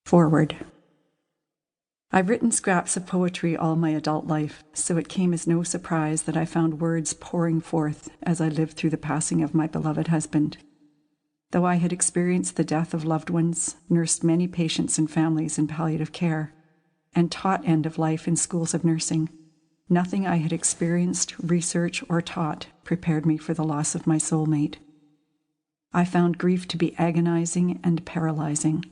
Forward. I've written scraps of poetry all my adult life, so it came as no surprise that I found words pouring forth as I lived through the passing of my beloved husband. Though I had experienced the death of loved ones, nursed many patients and families in palliative care, and taught end of life in schools of nursing, nothing I had experienced, researched, or taught prepared me for the loss of my soulmate. I found grief to be agonizing and paralyzing.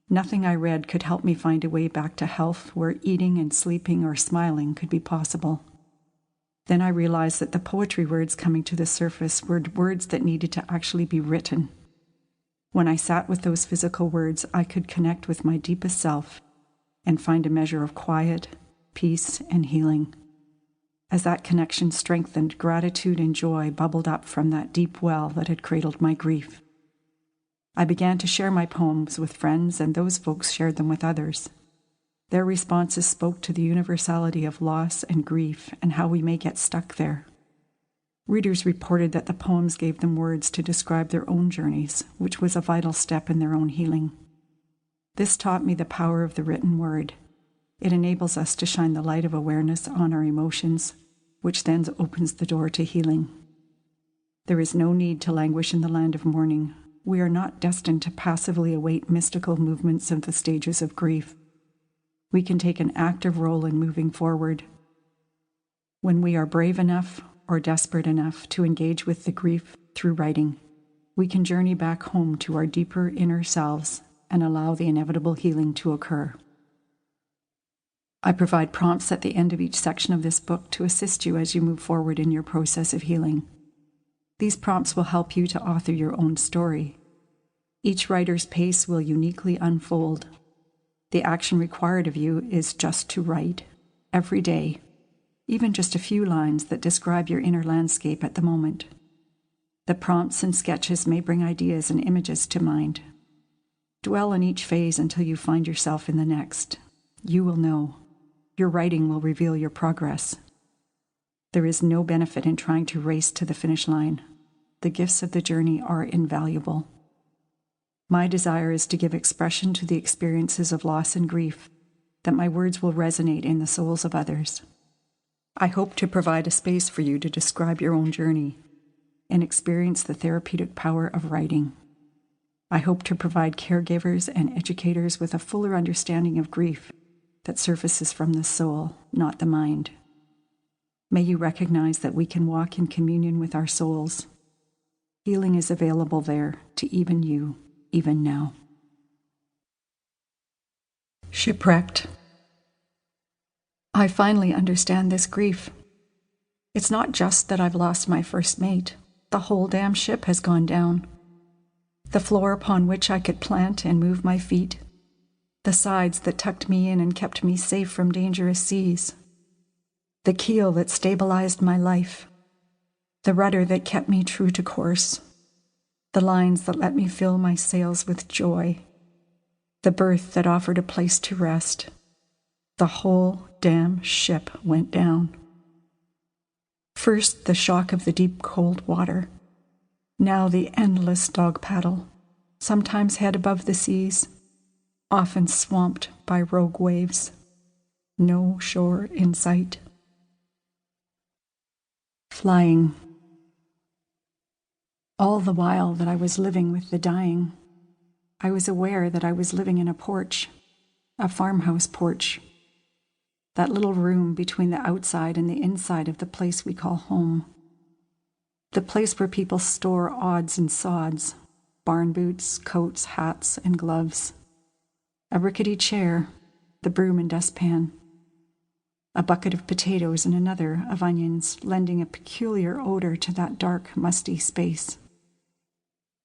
Nothing I read could help me find a way back to health where eating and sleeping or smiling could be possible. Then I realized that the poetry words coming to the surface were words that needed to actually be written. When I sat with those physical words, I could connect with my deepest self and find a measure of quiet, peace, and healing. As that connection strengthened, gratitude and joy bubbled up from that deep well that had cradled my grief. I began to share my poems with friends, and those folks shared them with others. Their responses spoke to the universality of loss and grief and how we may get stuck there. Readers reported that the poems gave them words to describe their own journeys, which was a vital step in their own healing. This taught me the power of the written word. It enables us to shine the light of awareness on our emotions, which then opens the door to healing. There is no need to languish in the land of mourning. We are not destined to passively await mystical movements of the stages of grief. We can take an active role in moving forward. When we are brave enough or desperate enough to engage with the grief through writing, we can journey back home to our deeper inner selves and allow the inevitable healing to occur. I provide prompts at the end of each section of this book to assist you as you move forward in your process of healing. These prompts will help you to author your own story. Each writer's pace will uniquely unfold. The action required of you is just to write, every day, even just a few lines that describe your inner landscape at the moment. The prompts and sketches may bring ideas and images to mind. Dwell on each phase until you find yourself in the next. You will know. Your writing will reveal your progress. There is no benefit in trying to race to the finish line. The gifts of the journey are invaluable. My desire is to give expression to the experiences of loss and grief, that my words will resonate in the souls of others. I hope to provide a space for you to describe your own journey and experience the therapeutic power of writing. I hope to provide caregivers and educators with a fuller understanding of grief that surfaces from the soul, not the mind. May you recognize that we can walk in communion with our souls. Healing is available there to even you, even now. Shipwrecked. I finally understand this grief. It's not just that I've lost my first mate. The whole damn ship has gone down. The floor upon which I could plant and move my feet. The sides that tucked me in and kept me safe from dangerous seas. The keel that stabilized my life. The rudder that kept me true to course. The lines that let me fill my sails with joy. The berth that offered a place to rest. The whole damn ship went down. First, the shock of the deep, cold water. Now the endless dog paddle, sometimes head above the seas, often swamped by rogue waves. No shore in sight. Flying. All the while that I was living with the dying, I was aware that I was living in a porch, a farmhouse porch, that little room between the outside and the inside of the place we call home, the place where people store odds and sods, barn boots, coats, hats, and gloves, a rickety chair, the broom and dustpan, a bucket of potatoes and another of onions, lending a peculiar odor to that dark, musty space,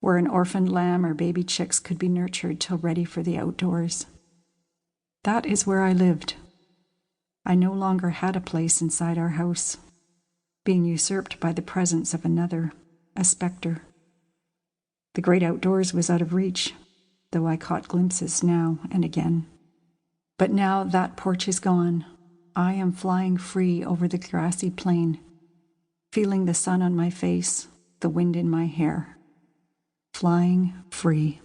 where an orphaned lamb or baby chicks could be nurtured till ready for the outdoors. That is where I lived. I no longer had a place inside our house, being usurped by the presence of another, a specter. The great outdoors was out of reach, though I caught glimpses now and again. But now that porch is gone. I am flying free over the grassy plain, feeling the sun on my face, the wind in my hair. Flying free.